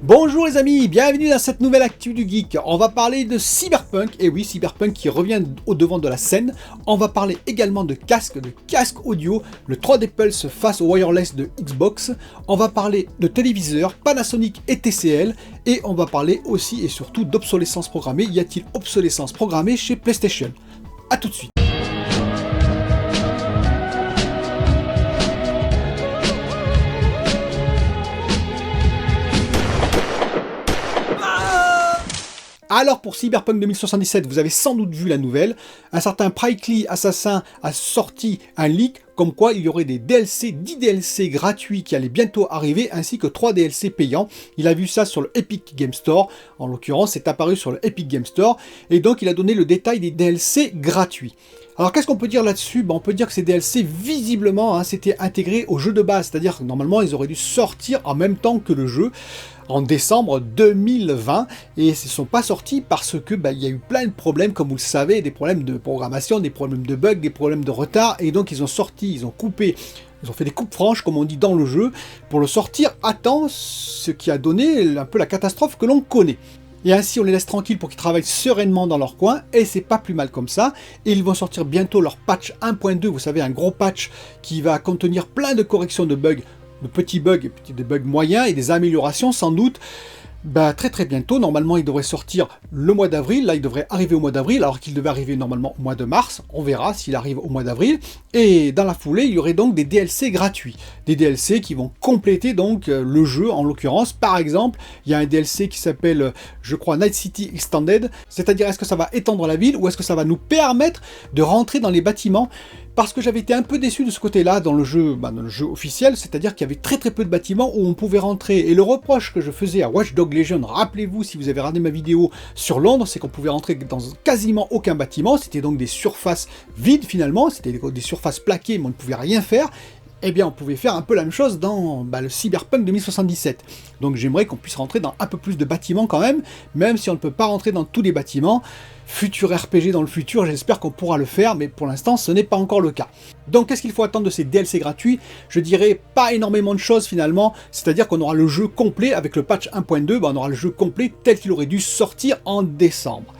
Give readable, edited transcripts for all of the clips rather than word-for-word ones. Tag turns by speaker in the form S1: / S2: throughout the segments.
S1: Bonjour les amis, bienvenue dans cette nouvelle actu du geek. On va parler de Cyberpunk, et oui Cyberpunk qui revient au devant de la scène. On va parler également de casques audio, le 3D Pulse face au wireless de Xbox. On va parler de téléviseurs Panasonic et TCL, et on va parler aussi et surtout d'obsolescence programmée. Y a-t-il obsolescence programmée chez PlayStation? A tout de suite. Alors pour Cyberpunk 2077, vous avez sans doute vu la nouvelle, un certain Prickly Assassin a sorti un leak comme quoi il y aurait des DLC, 10 DLC gratuits qui allaient bientôt arriver, ainsi que 3 DLC payants. Il a vu ça sur le Epic Game Store, en l'occurrence c'est apparu sur le Epic Game Store, et donc il a donné le détail des DLC gratuits. Alors qu'est-ce qu'on peut dire là-dessus? On peut dire que ces DLC, visiblement, c'était intégré au jeu de base, c'est-à-dire que normalement ils auraient dû sortir en même temps que le jeu, en décembre 2020, et ils ne sont pas sortis parce que il y a eu plein de problèmes, comme vous le savez, des problèmes de programmation, des problèmes de bugs, des problèmes de retard, et donc ils ont sorti, ils ont coupé, ils ont fait des coupes franches, comme on dit dans le jeu, pour le sortir à temps, ce qui a donné un peu la catastrophe que l'on connaît. Et ainsi on les laisse tranquilles pour qu'ils travaillent sereinement dans leur coin, et c'est pas plus mal comme ça. Et ils vont sortir bientôt leur patch 1.2, vous savez, un gros patch qui va contenir plein de corrections de bugs, de petits bugs, des bugs moyens et des améliorations sans doute. Très très bientôt, normalement il devrait sortir le mois d'avril, là il devrait arriver au mois d'avril, alors qu'il devait arriver normalement au mois de mars, on verra s'il arrive au mois d'avril, et dans la foulée il y aurait donc des DLC gratuits, des DLC qui vont compléter donc le jeu en l'occurrence. Par exemple, il y a un DLC qui s'appelle, je crois, Night City Extended, c'est-à-dire est-ce que ça va étendre la ville, ou est-ce que ça va nous permettre de rentrer dans les bâtiments, parce que j'avais été un peu déçu de ce côté-là dans le jeu officiel, c'est-à-dire qu'il y avait très très peu de bâtiments où on pouvait rentrer, et le reproche que je faisais à Watch Dogs Legion, rappelez-vous si vous avez regardé ma vidéo sur Londres, c'est qu'on pouvait rentrer dans quasiment aucun bâtiment, c'était donc des surfaces vides finalement, c'était des surfaces plaquées mais on ne pouvait rien faire. Eh bien on pouvait faire un peu la même chose dans le Cyberpunk 2077. Donc j'aimerais qu'on puisse rentrer dans un peu plus de bâtiments quand même si on ne peut pas rentrer dans tous les bâtiments. Futur RPG dans le futur, j'espère qu'on pourra le faire, mais pour l'instant ce n'est pas encore le cas. Donc qu'est-ce qu'il faut attendre de ces DLC gratuits? Je dirais pas énormément de choses finalement, c'est-à-dire qu'on aura le jeu complet avec le patch 1.2, on aura le jeu complet tel qu'il aurait dû sortir en décembre.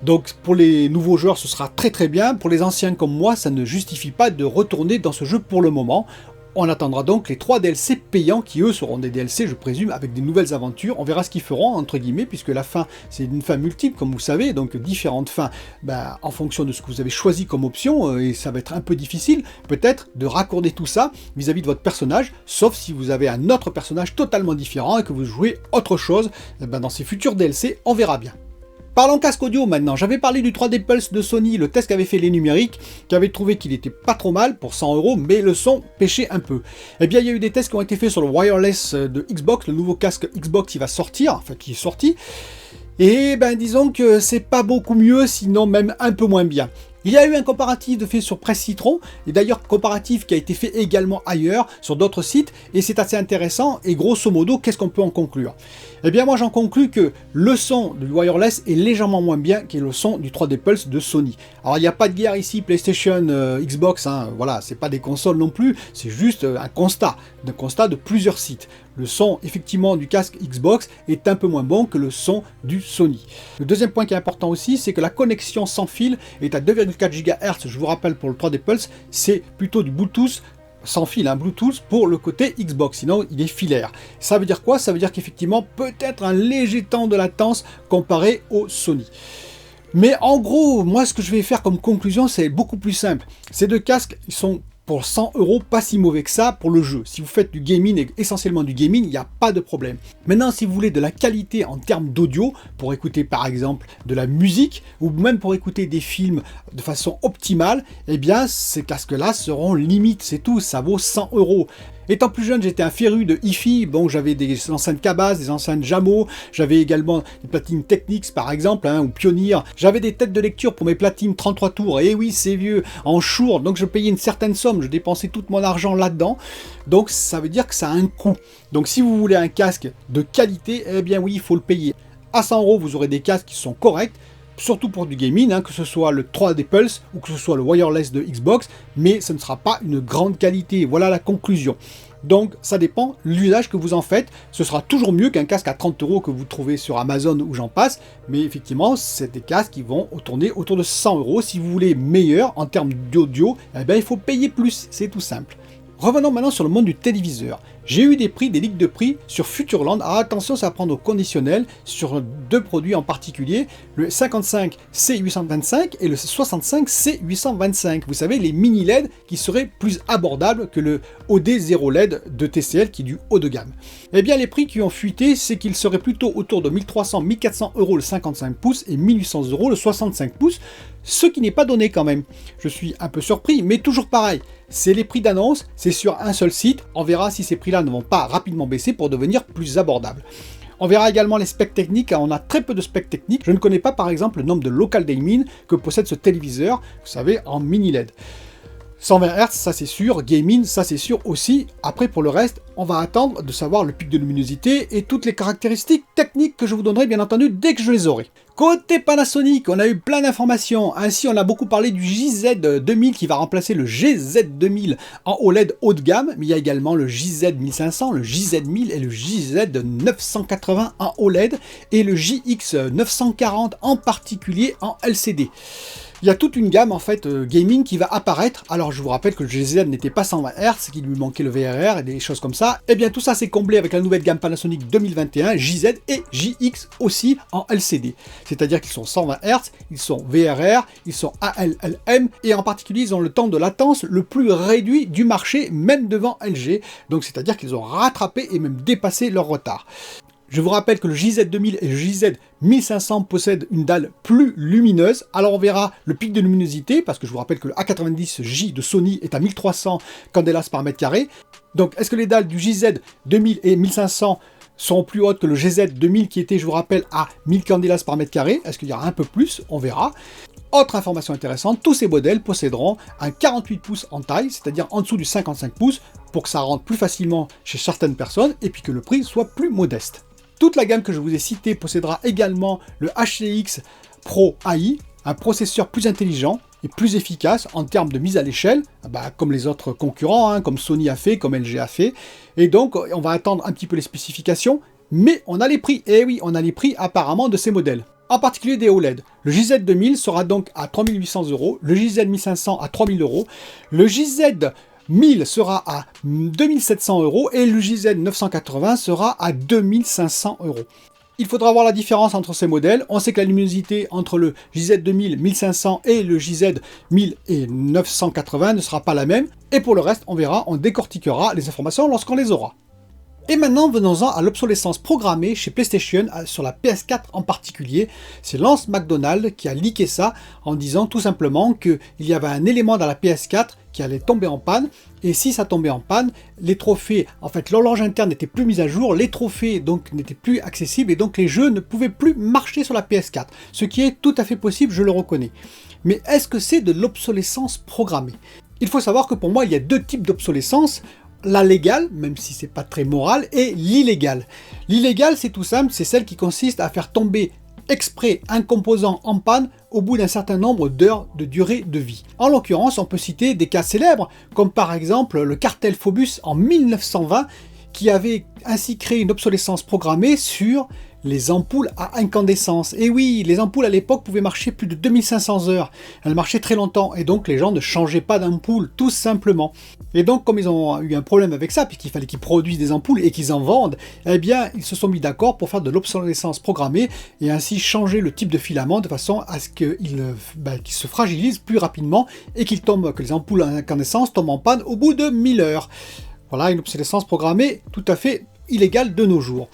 S1: Donc pour les nouveaux joueurs ce sera très très bien, pour les anciens comme moi ça ne justifie pas de retourner dans ce jeu pour le moment. On attendra donc les 3 DLC payants qui eux seront des DLC je présume avec des nouvelles aventures, on verra ce qu'ils feront entre guillemets puisque la fin c'est une fin multiple comme vous savez, donc différentes fins en fonction de ce que vous avez choisi comme option, et ça va être un peu difficile peut-être de raccorder tout ça vis-à-vis de votre personnage, sauf si vous avez un autre personnage totalement différent et que vous jouez autre chose, dans ces futurs DLC on verra bien. Parlons casque audio maintenant, j'avais parlé du 3D Pulse de Sony, le test qu'avait fait les numériques, qui avait trouvé qu'il était pas trop mal pour 100 €, mais le son pêchait un peu. Eh bien il y a eu des tests qui ont été faits sur le wireless de Xbox, le nouveau casque Xbox qui va sortir, enfin qui est sorti, et disons que c'est pas beaucoup mieux, sinon même un peu moins bien. Il y a eu un comparatif fait sur Presse Citron, et d'ailleurs comparatif qui a été fait également ailleurs, sur d'autres sites, et c'est assez intéressant, et grosso modo, qu'est-ce qu'on peut en conclure? Eh bien moi j'en conclus que le son du wireless est légèrement moins bien que le son du 3D Pulse de Sony. Alors il n'y a pas de guerre ici, PlayStation, Xbox, voilà, c'est pas des consoles non plus, c'est juste un constat de plusieurs sites. Le son effectivement du casque Xbox est un peu moins bon que le son du Sony. Le deuxième point qui est important aussi, c'est que la connexion sans fil est à 2,4 GHz, je vous rappelle pour le 3D Pulse, c'est plutôt du Bluetooth sans fil, Bluetooth pour le côté Xbox, sinon il est filaire. Ça veut dire quoi? Ça veut dire qu'effectivement peut-être un léger temps de latence comparé au Sony. Mais en gros, moi ce que je vais faire comme conclusion, c'est beaucoup plus simple. Ces deux casques, ils sont pour 100 €, pas si mauvais que ça pour le jeu. Si vous faites du gaming, et essentiellement du gaming, il n'y a pas de problème. Maintenant, si vous voulez de la qualité en termes d'audio, pour écouter par exemple de la musique, ou même pour écouter des films de façon optimale, eh bien ces casques-là seront limite, c'est tout, ça vaut 100 €. Étant plus jeune, j'étais un féru de hi-fi, j'avais des enceintes Cabas, des enceintes Jamo, j'avais également des platines Technics par exemple, ou Pioneer, j'avais des têtes de lecture pour mes platines 33 tours, et oui c'est vieux, en Shure, donc je payais une certaine somme, je dépensais tout mon argent là-dedans, donc ça veut dire que ça a un coût. Donc si vous voulez un casque de qualité, eh bien oui, il faut le payer. À 100 €, vous aurez des casques qui sont corrects, surtout pour du gaming, que ce soit le 3D Pulse ou que ce soit le wireless de Xbox, mais ce ne sera pas une grande qualité. Voilà la conclusion. Donc ça dépend de l'usage que vous en faites. Ce sera toujours mieux qu'un casque à 30 € que vous trouvez sur Amazon ou j'en passe. Mais effectivement, c'est des casques qui vont tourner autour de 100 €. Si vous voulez meilleur en termes d'audio, eh bien, il faut payer plus, c'est tout simple. Revenons maintenant sur le monde du téléviseur. J'ai eu des ligues de prix sur Futureland. Alors attention, ça va prendre au conditionnel sur deux produits en particulier, le 55C825 et le 65C825. Vous savez, les mini LED qui seraient plus abordables que le OD0 LED de TCL qui est du haut de gamme. Eh bien, les prix qui ont fuité, c'est qu'ils seraient plutôt autour de 1300-1400 € le 55 pouces et 1800 € le 65 pouces, ce qui n'est pas donné quand même. Je suis un peu surpris, mais toujours pareil. C'est les prix d'annonce, c'est sur un seul site. On verra si ces prix-là ne vont pas rapidement baisser pour devenir plus abordables. On verra également les specs techniques. On a très peu de specs techniques. Je ne connais pas par exemple le nombre de local dimming que possède ce téléviseur, vous savez, en mini LED. 120 Hz, ça c'est sûr, gaming, ça c'est sûr aussi. Après pour le reste, on va attendre de savoir le pic de luminosité et toutes les caractéristiques techniques que je vous donnerai bien entendu dès que je les aurai. Côté Panasonic, on a eu plein d'informations. Ainsi, on a beaucoup parlé du JZ2000 qui va remplacer le GZ2000 en OLED haut de gamme, mais il y a également le JZ1500, le JZ1000 et le JZ980 en OLED et le JX940 en particulier en LCD. Il y a toute une gamme en fait gaming qui va apparaître. Alors je vous rappelle que le GZ n'était pas 120 Hz, qu'il lui manquait le VRR et des choses comme ça. Et bien tout ça c'est comblé avec la nouvelle gamme Panasonic 2021, JZ et JX aussi en LCD. C'est-à-dire qu'ils sont 120 Hz, ils sont VRR, ils sont ALLM et en particulier ils ont le temps de latence le plus réduit du marché, même devant LG. Donc c'est-à-dire qu'ils ont rattrapé et même dépassé leur retard. Je vous rappelle que le JZ2000 et le JZ1500 possèdent une dalle plus lumineuse. Alors on verra le pic de luminosité, parce que je vous rappelle que le A90J de Sony est à 1300 candelas par mètre carré. Donc est-ce que les dalles du JZ2000 et 1500 sont plus hautes que le GZ2000 qui était, je vous rappelle, à 1000 candelas par mètre carré? Est-ce qu'il y aura un peu plus? On verra. Autre information intéressante, tous ces modèles posséderont un 48 pouces en taille, c'est-à-dire en dessous du 55 pouces, pour que ça rentre plus facilement chez certaines personnes et puis que le prix soit plus modeste. Toute la gamme que je vous ai citée possédera également le HCX Pro AI, un processeur plus intelligent et plus efficace en termes de mise à l'échelle, comme les autres concurrents, comme Sony a fait, comme LG a fait. Et donc, on va attendre un petit peu les spécifications, mais on a les prix. Et oui, on a les prix apparemment de ces modèles. En particulier des OLED. Le JZ2000 sera donc à 3800 €, le JZ1500 à 3000 €, le JZ1000 sera à 2700 € et le JZ980 sera à 2500 €. Il faudra voir la différence entre ces modèles. On sait que la luminosité entre le JZ2000 1500 et le JZ1000 et 980 ne sera pas la même. Et pour le reste, on verra, on décortiquera les informations lorsqu'on les aura. Et maintenant, venons-en à l'obsolescence programmée chez PlayStation, sur la PS4 en particulier. C'est Lance McDonald qui a leaké ça en disant tout simplement qu'il y avait un élément dans la PS4 qui allait tomber en panne, et si ça tombait en panne, les trophées, en fait l'horloge interne n'était plus mise à jour, les trophées donc n'étaient plus accessibles, et donc les jeux ne pouvaient plus marcher sur la PS4, ce qui est tout à fait possible, je le reconnais. Mais est-ce que c'est de l'obsolescence programmée? Il faut savoir que pour moi, il y a deux types d'obsolescence. La légale, même si c'est pas très moral, et l'illégale. L'illégale, c'est tout simple, c'est celle qui consiste à faire tomber exprès un composant en panne au bout d'un certain nombre d'heures de durée de vie. En l'occurrence, on peut citer des cas célèbres, comme par exemple le cartel Phobus en 1920, qui avait ainsi créé une obsolescence programmée sur les ampoules à incandescence. Et oui, les ampoules à l'époque pouvaient marcher plus de 2500 heures. Elles marchaient très longtemps et donc les gens ne changeaient pas d'ampoule, tout simplement. Et donc comme ils ont eu un problème avec ça, puisqu'il fallait qu'ils produisent des ampoules et qu'ils en vendent, eh bien ils se sont mis d'accord pour faire de l'obsolescence programmée et ainsi changer le type de filament de façon à ce qu'il se fragilise plus rapidement et que les ampoules à incandescence tombent en panne au bout de 1000 heures. Voilà une obsolescence programmée tout à fait illégale de nos jours.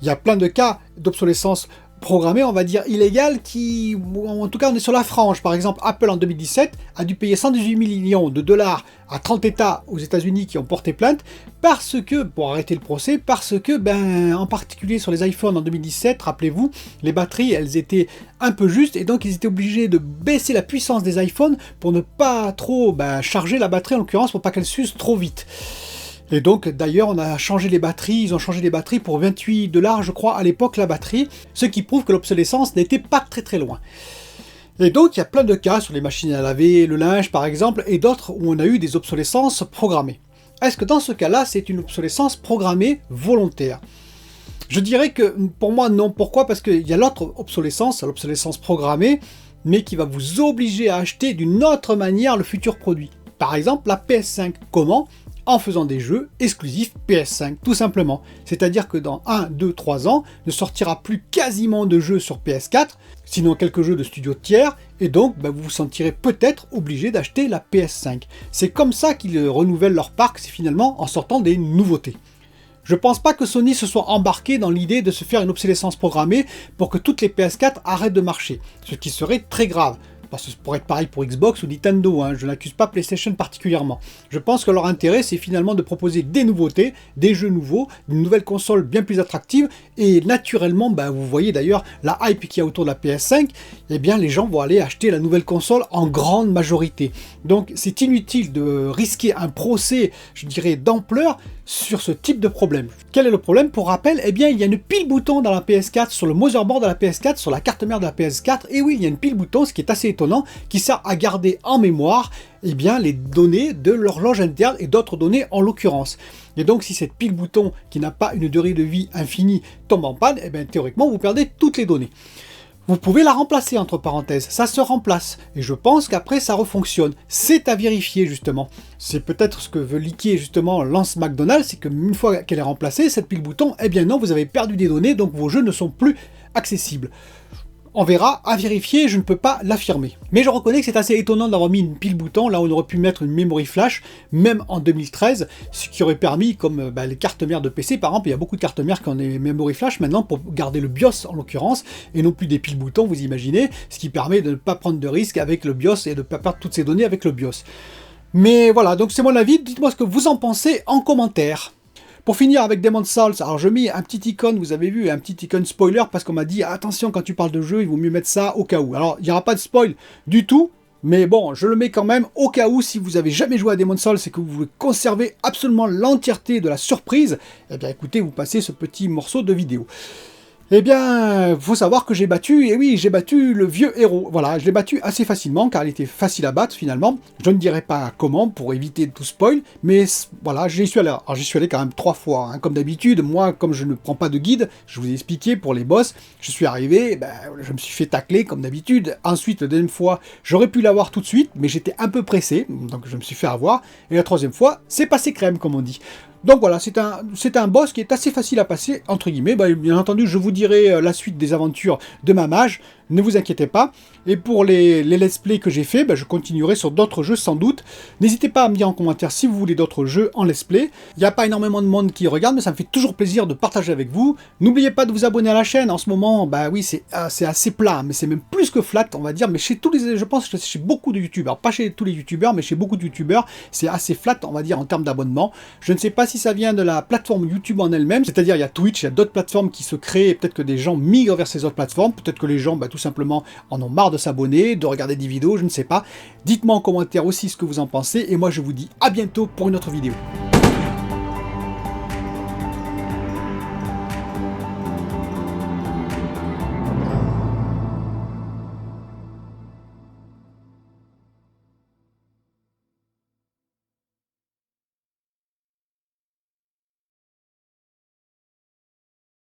S1: Il y a plein de cas d'obsolescence programmée, on va dire illégale, qui, en tout cas on est sur la frange. Par exemple, Apple en 2017 a dû payer 118 millions de dollars à 30 États aux États-Unis qui ont porté plainte parce que, pour arrêter le procès, parce que, en particulier sur les iPhones en 2017, rappelez-vous, les batteries, elles étaient un peu justes et donc ils étaient obligés de baisser la puissance des iPhones pour ne pas trop charger la batterie, en l'occurrence, pour pas qu'elle s'use trop vite. Et donc d'ailleurs on a changé les batteries, ils ont changé les batteries pour 28 $, je crois, à l'époque la batterie, ce qui prouve que l'obsolescence n'était pas très loin. Et donc il y a plein de cas sur les machines à laver, le linge par exemple, et d'autres où on a eu des obsolescences programmées. est-ce que dans ce cas-là, c'est une obsolescence programmée volontaire? Je dirais que pour moi non. Pourquoi? Parce qu'il y a l'autre obsolescence, l'obsolescence programmée, mais qui va vous obliger à acheter d'une autre manière le futur produit. Par exemple, la PS5. Comment? En faisant des jeux exclusifs PS5, tout simplement. C'est-à-dire que dans 1, 2, 3 ans, ne sortira plus quasiment de jeux sur PS4, sinon quelques jeux de studios tiers, et donc vous vous sentirez peut-être obligé d'acheter la PS5. C'est comme ça qu'ils renouvellent leur parc, c'est finalement en sortant des nouveautés. Je pense pas que Sony se soit embarqué dans l'idée de se faire une obsolescence programmée pour que toutes les PS4 arrêtent de marcher, ce qui serait très grave. Parce que ça pourrait être pareil pour Xbox ou Nintendo, je n'accuse pas PlayStation particulièrement. Je pense que leur intérêt, c'est finalement de proposer des nouveautés, des jeux nouveaux, une nouvelle console bien plus attractive, et naturellement, vous voyez d'ailleurs la hype qu'il y a autour de la PS5, eh bien les gens vont aller acheter la nouvelle console en grande majorité. Donc c'est inutile de risquer un procès, je dirais, d'ampleur sur ce type de problème. Quel est le problème? Pour rappel, eh bien il y a une pile bouton dans la PS4, sur le motherboard de la PS4, sur la carte mère de la PS4, et oui, il y a une pile bouton, ce qui est assez étonnant, qui sert à garder en mémoire les données de l'horloge interne et d'autres données en l'occurrence. Et donc si cette pile bouton qui n'a pas une durée de vie infinie tombe en panne, eh bien théoriquement vous perdez toutes les données. Vous pouvez la remplacer entre parenthèses, ça se remplace, et je pense qu'après ça refonctionne. C'est à vérifier justement. C'est peut-être ce que veut leaker justement Lance McDonald, c'est qu'une fois qu'elle est remplacée, cette pile bouton, eh bien non, vous avez perdu des données, donc vos jeux ne sont plus accessibles. On verra, à vérifier, je ne peux pas l'affirmer. Mais je reconnais que c'est assez étonnant d'avoir mis une pile bouton, là où on aurait pu mettre une memory flash, même en 2013, ce qui aurait permis, comme les cartes mères de PC, par exemple, il y a beaucoup de cartes mères qui ont des memory flash maintenant pour garder le BIOS en l'occurrence, et non plus des piles boutons, vous imaginez, ce qui permet de ne pas prendre de risques avec le BIOS et de ne pas perdre toutes ces données avec le BIOS. Mais voilà, donc c'est mon avis, dites-moi ce que vous en pensez en commentaire. Pour finir avec Demon's Souls, alors je mets un petit icône, vous avez vu, un petit icône spoiler, parce qu'on m'a dit, attention quand tu parles de jeu, il vaut mieux mettre ça au cas où. Alors, il n'y aura pas de spoil du tout, mais bon, je le mets quand même au cas où, si vous avez jamais joué à Demon's Souls et que vous voulez conserver absolument l'entièreté de la surprise, eh bien écoutez, vous passez ce petit morceau de vidéo. Eh bien, faut savoir que j'ai battu, et oui, j'ai battu le vieux héros. Voilà, je l'ai battu assez facilement, car il était facile à battre finalement. Je ne dirai pas comment, pour éviter tout spoil, mais voilà, j'y suis allé. Alors j'y suis allé quand même 3 fois, comme d'habitude. Moi, comme je ne prends pas de guide, je vous ai expliqué pour les boss, je suis arrivé, je me suis fait tacler comme d'habitude. Ensuite, la deuxième fois, j'aurais pu l'avoir tout de suite, mais j'étais un peu pressé, donc je me suis fait avoir. Et la troisième fois, c'est passé crème, comme on dit. Donc voilà, c'est un boss qui est assez facile à passer, entre guillemets. Bien entendu, je vous dirai la suite des aventures de ma mage, ne vous inquiétez pas. Et pour les let's play que j'ai fait, je continuerai sur d'autres jeux sans doute. N'hésitez pas à me dire en commentaire si vous voulez d'autres jeux en let's play. Il n'y a pas énormément de monde qui regarde, mais ça me fait toujours plaisir de partager avec vous. N'oubliez pas de vous abonner à la chaîne. En ce moment, oui, c'est assez plat, mais c'est même plus que flat, on va dire. Mais je pense que chez beaucoup de youtubeurs, pas chez tous les youtubeurs, mais chez beaucoup de youtubeurs, c'est assez flat, on va dire, en termes d'abonnement. Je ne sais pas si ça vient de la plateforme YouTube en elle-même, c'est-à-dire il y a Twitch, il y a d'autres plateformes qui se créent, peut-être que des gens migrent vers ces autres plateformes, peut-être que les gens tout simplement en ont marre de s'abonner, de regarder des vidéos, je ne sais pas. Dites-moi en commentaire aussi ce que vous en pensez, et moi je vous dis à bientôt pour une autre vidéo.